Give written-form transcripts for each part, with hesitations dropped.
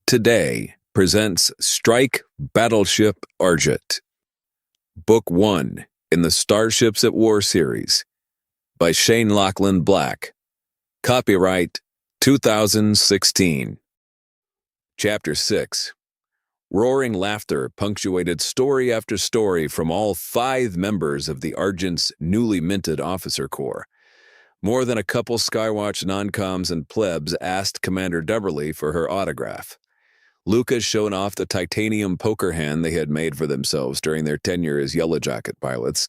Today presents Strike Battleship Argent, Book 1 in the Starships at War series, by Shane Lachlan Black. Copyright 2016. Chapter 6. Roaring laughter punctuated story after story from all 5 members of the Argent's newly minted officer corps. More than a couple Skywatch non-coms and plebs asked Commander Doverly for her autograph. Lucas showed off the titanium poker hand they had made for themselves during their tenure as Yellow Jacket pilots.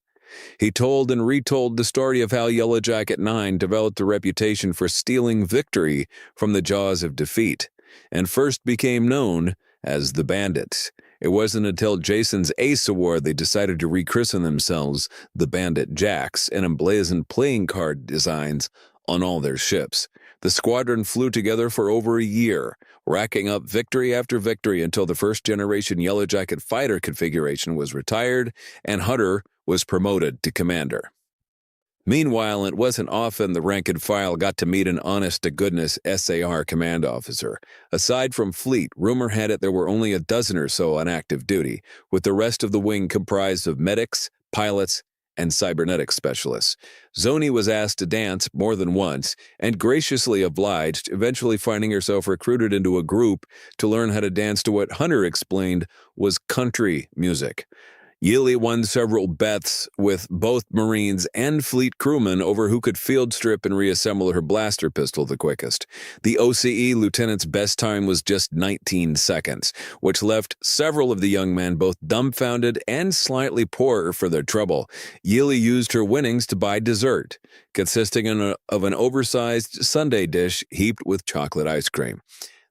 He told and retold the story of how Yellow Jacket 9 developed a reputation for stealing victory from the jaws of defeat, and first became known as the Bandits. It wasn't until Jason's Ace Award they decided to rechristen themselves the Bandit Jacks and emblazoned playing card designs on all their ships. The squadron flew together for over a year, racking up victory after victory until the first-generation Yellow Jacket fighter configuration was retired and Hunter was promoted to commander. Meanwhile, it wasn't often the rank and file got to meet an honest-to-goodness SAR command officer. Aside from Fleet, rumor had it there were only a dozen or so on active duty, with the rest of the wing comprised of medics, pilots, and cybernetics specialists. Zoni was asked to dance more than once, and graciously obliged, eventually finding herself recruited into a group to learn how to dance to what Hunter explained was country music. Yili won several bets with both Marines and Fleet crewmen over who could field strip and reassemble her blaster pistol the quickest. The OCE lieutenant's best time was just 19 seconds, which left several of the young men both dumbfounded and slightly poorer for their trouble. Yili used her winnings to buy dessert, consisting of an oversized sundae dish heaped with chocolate ice cream.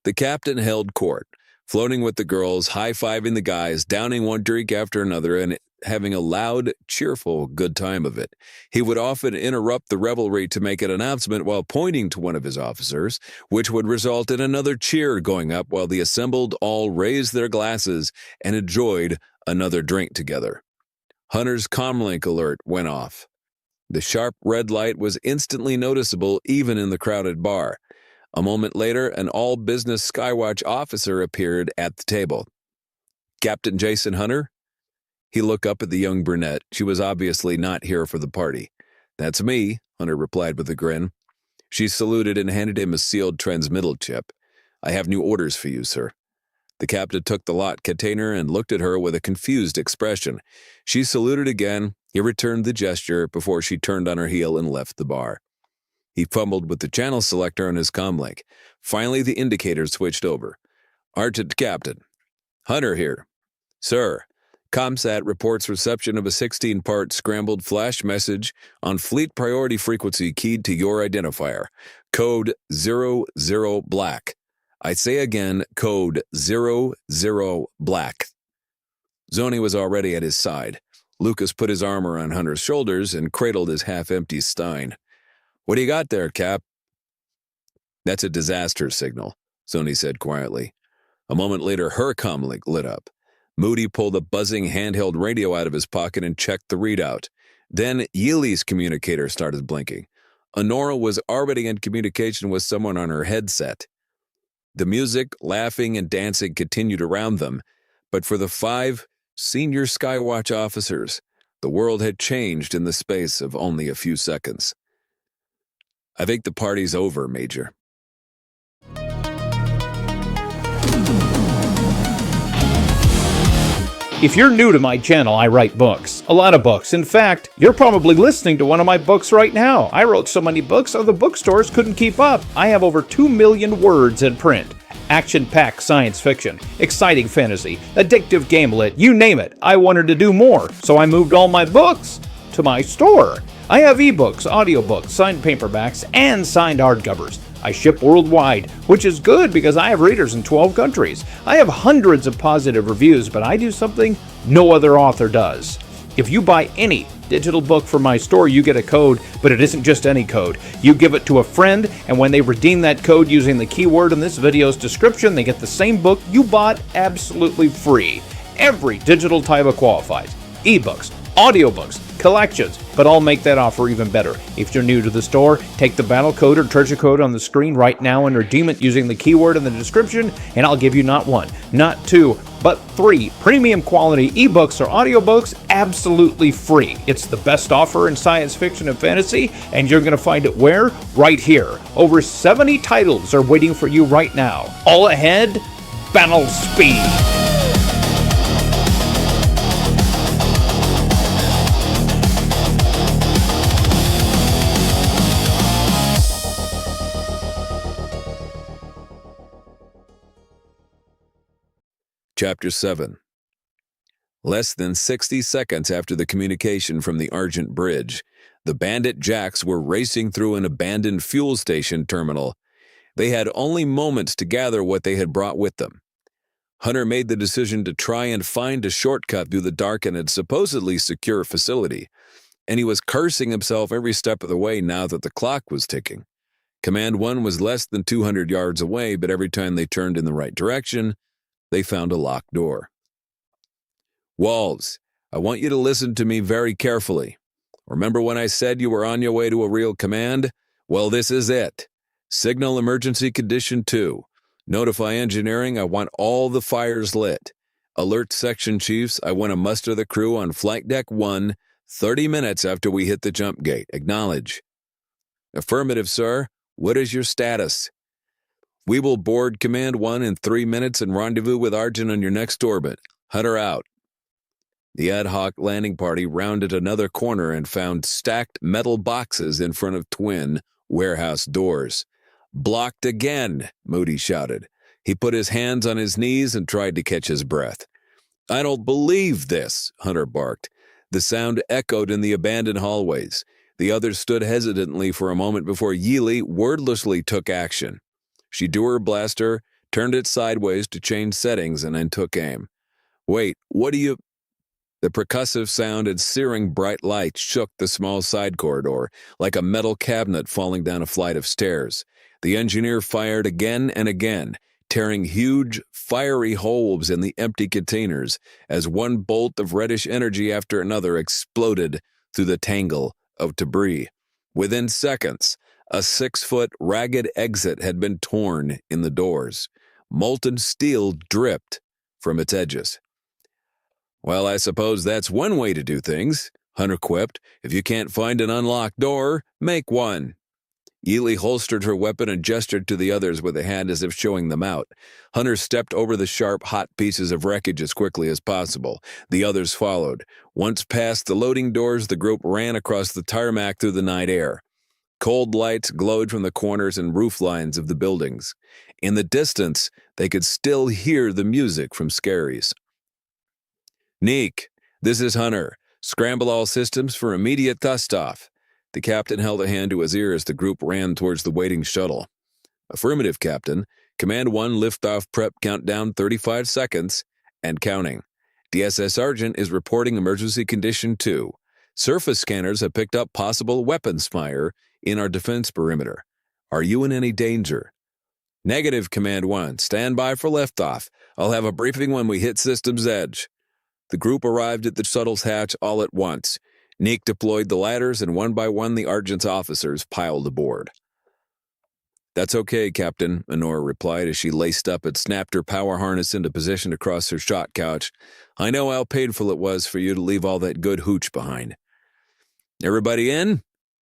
The captain held court, floating with the girls, high-fiving the guys, downing one drink after another, and having a loud, cheerful good time of it. He would often interrupt the revelry to make an announcement while pointing to one of his officers, which would result in another cheer going up while the assembled all raised their glasses and enjoyed another drink together. Hunter's comlink alert went off. The sharp red light was instantly noticeable even in the crowded bar. A moment later, an all-business Skywatch officer appeared at the table. "Captain Jason Hunter?" He looked up at the young brunette. She was obviously not here for the party. "That's me," Hunter replied with a grin. She saluted and handed him a sealed transmittal chip. "I have new orders for you, sir." The captain took the lot container and looked at her with a confused expression. She saluted again. He returned the gesture before she turned on her heel and left the bar. He fumbled with the channel selector on his comlink. Finally, the indicator switched over. "Argent Captain. Hunter here. Sir, ComSat reports reception of a 16-part scrambled flash message on fleet priority frequency keyed to your identifier. Code 00 Black. I say again, code 00 Black." Zoni was already at his side. Lucas put his arm around Hunter's shoulders and cradled his half-empty stein. "What do you got there, Cap?" "That's a disaster signal," Zoni said quietly. A moment later, her comlink lit up. Moody pulled a buzzing handheld radio out of his pocket and checked the readout. Then Yili's communicator started blinking. Honora was already in communication with someone on her headset. The music, laughing, and dancing continued around them, but for the 5 senior Skywatch officers, the world had changed in the space of only a few seconds. "I think the party's over, Major." If you're new to my channel, I write books. A lot of books. In fact, you're probably listening to one of my books right now. I wrote so many books, the bookstores couldn't keep up. I have over 2 million words in print. Action-packed science fiction, exciting fantasy, addictive gamelit, you name it. I wanted to do more, so I moved all my books to my store. I have ebooks, audiobooks, signed paperbacks, and signed hardcovers. I ship worldwide, which is good because I have readers in 12 countries. I have hundreds of positive reviews, but I do something no other author does. If you buy any digital book from my store, you get a code, but it isn't just any code. You give it to a friend, and when they redeem that code using the keyword in this video's description, they get the same book you bought absolutely free. Every digital type qualifies. Ebooks, audiobooks, collections, but I'll make that offer even better. If you're new to the store, take the battle code or treasure code on the screen right now and redeem it using the keyword in the description, and I'll give you not one, not two, but 3 premium quality ebooks or audiobooks absolutely free. It's the best offer in science fiction and fantasy, and you're going to find it where? Right here. Over 70 titles are waiting for you right now. All ahead, battle speed. Chapter 7. Less than 60 seconds after the communication from the Argent Bridge, the bandit jacks were racing through an abandoned fuel station terminal. They had only moments to gather what they had brought with them. Hunter made the decision to try and find a shortcut through the darkened and supposedly secure facility, and he was cursing himself every step of the way now that the clock was ticking. Command 1 was less than 200 yards away, but every time they turned in the right direction, they found a locked door. Walls, I want you to listen to me very carefully. Remember when I said you were on your way to a real command? Well, this is it. Signal emergency condition 2. Notify engineering, I want all the fires lit. Alert section chiefs, I want to muster the crew on flight deck 1, 30 minutes after we hit the jump gate. Acknowledge. Affirmative, sir. What is your status? We will board Command 1 in 3 minutes and rendezvous with Argent on your next orbit. Hunter out. The ad hoc landing party rounded another corner and found stacked metal boxes in front of twin warehouse doors. Blocked again, Moody shouted. He put his hands on his knees and tried to catch his breath. I don't believe this, Hunter barked. The sound echoed in the abandoned hallways. The others stood hesitantly for a moment before Yeely wordlessly took action. She drew her blaster, turned it sideways to change settings, and then took aim. Wait, what do you... The percussive sound and searing bright light shook the small side corridor, like a metal cabinet falling down a flight of stairs. The engineer fired again and again, tearing huge, fiery holes in the empty containers as one bolt of reddish energy after another exploded through the tangle of debris. Within seconds, a 6-foot ragged exit had been torn in the doors. Molten steel dripped from its edges. Well, I suppose that's one way to do things, Hunter quipped. If you can't find an unlocked door, make one. Yeely holstered her weapon and gestured to the others with a hand as if showing them out. Hunter stepped over the sharp, hot pieces of wreckage as quickly as possible. The others followed. Once past the loading doors, the group ran across the tarmac through the night air. Cold lights glowed from the corners and roof lines of the buildings. In the distance, they could still hear the music from Scary's. Neek, this is Hunter. Scramble all systems for immediate dust-off. The captain held a hand to his ear as the group ran towards the waiting shuttle. Affirmative, Captain. Command 1 liftoff prep countdown 35 seconds and counting. DSS Argent is reporting emergency condition 2. Surface scanners have picked up possible weapons fire in our defense perimeter. Are you in any danger? Negative, Command 1. Stand by for liftoff. I'll have a briefing when we hit system's edge. The group arrived at the shuttle's hatch all at once. Neek deployed the ladders, and one by one the Argent's officers piled aboard. That's okay, Captain, Honora replied as she laced up and snapped her power harness into position across her shot couch. I know how painful it was for you to leave all that good hooch behind. Everybody in?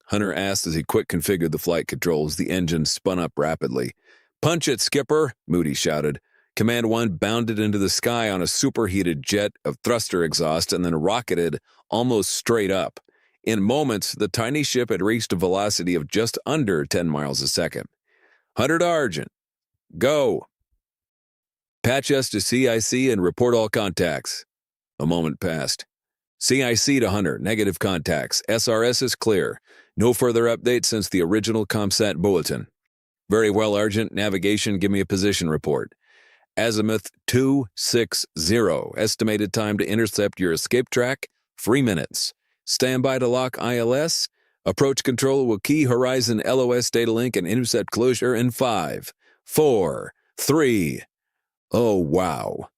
Hunter asked as he quick configured the flight controls. The engine spun up rapidly. Punch it, Skipper, Moody shouted. Command 1 bounded into the sky on a superheated jet of thruster exhaust and then rocketed almost straight up. In moments, the tiny ship had reached a velocity of just under 10 miles a second. Hunter to Argent. Go. Patch us to CIC and report all contacts. A moment passed. CIC to Hunter. Negative contacts. SRS is clear. No further updates since the original ComSat bulletin. Very well, Argent. Navigation, give me a position report. Azimuth 260. Estimated time to intercept your escape track, 3 minutes. Stand by to lock ILS. Approach control will key Horizon LOS data link and intercept closure in 5, 4, 3. Oh, wow.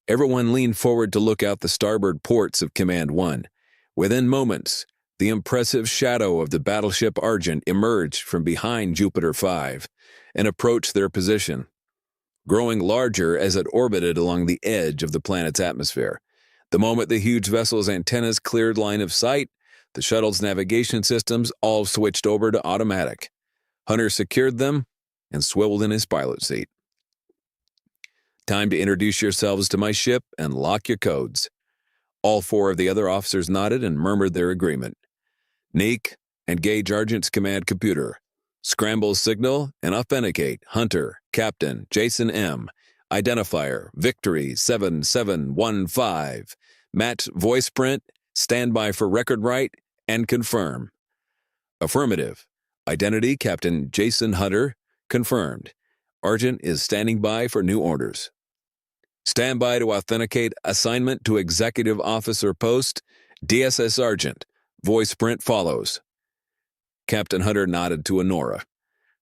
Everyone leaned forward to look out the starboard ports of Command 1. Within moments, the impressive shadow of the Battleship Argent emerged from behind Jupiter 5 and approached their position, growing larger as it orbited along the edge of the planet's atmosphere. The moment the huge vessel's antennas cleared line of sight, the shuttle's navigation systems all switched over to automatic. Hunter secured them and swiveled in his pilot seat. Time to introduce yourselves to my ship and lock your codes. All four of the other officers nodded and murmured their agreement. Neek, engage Argent's command computer. Scramble signal and authenticate Hunter, Captain Jason M. Identifier Victory 7715. Match voice print. Standby for record write and confirm. Affirmative. Identity Captain Jason Hunter. Confirmed. Argent is standing by for new orders. Stand by to authenticate assignment to Executive Officer Post, DSS Argent. Voice print follows. Captain Hunter nodded to Honora.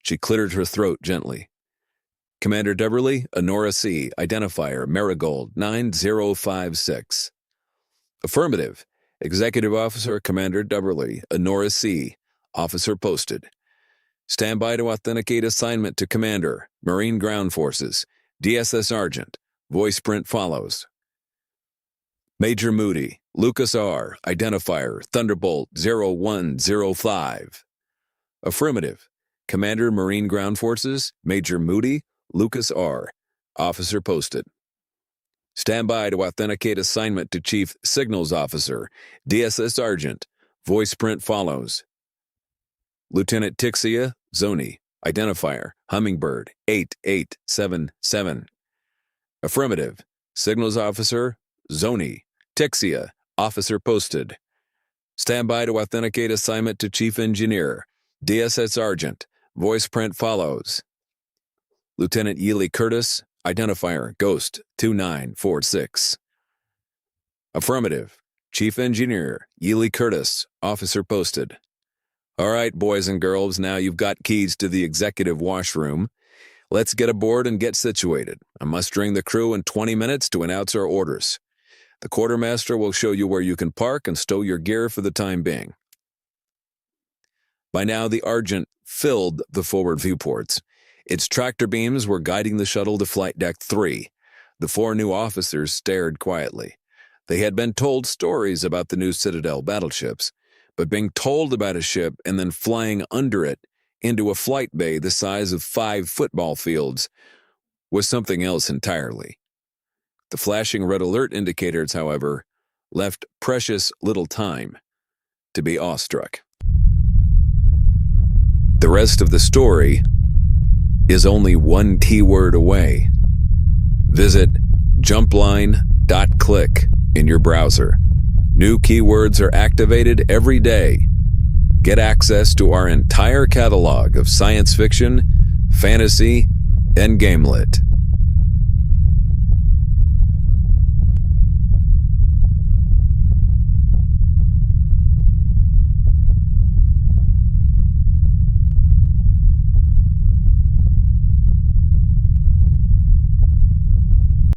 She cleared her throat gently. Commander Doverly, Honora C. Identifier Marigold 9056. Affirmative. Executive Officer Commander Doverly, Honora C. Officer posted. Stand by to authenticate assignment to Commander, Marine Ground Forces, DSS Argent. Voice print follows. Major Moody, Lucas R. Identifier Thunderbolt 0105. Affirmative. Commander Marine Ground Forces, Major Moody, Lucas R. Officer posted. Stand by to authenticate assignment to Chief Signals Officer, DSS Argent. Voice print follows. Lieutenant Tixia, Zoni. Identifier Hummingbird 8877. Affirmative. Signals Officer, Zoni. Tixia, Officer posted. Stand by to authenticate assignment to Chief Engineer, DSS Argent. Voice print follows. Lieutenant Yealy Curtis, Identifier Ghost 2946. Affirmative. Chief Engineer, Yealy Curtis, Officer posted. All right, boys and girls, now you've got keys to the executive washroom. Let's get aboard and get situated. I'm mustering the crew in 20 minutes to announce our orders. The quartermaster will show you where you can park and stow your gear for the time being. By now, the Argent filled the forward viewports. Its tractor beams were guiding the shuttle to Flight Deck 3. The four new officers stared quietly. They had been told stories about the new Citadel battleships, but being told about a ship and then flying under it into a flight bay the size of 5 football fields was something else entirely. The flashing red alert indicators, however, left precious little time to be awestruck. The rest of the story is only one keyword away. Visit jumpline.click in your browser. New keywords are activated every day. Get access to our entire catalog of science fiction, fantasy, and gamelit.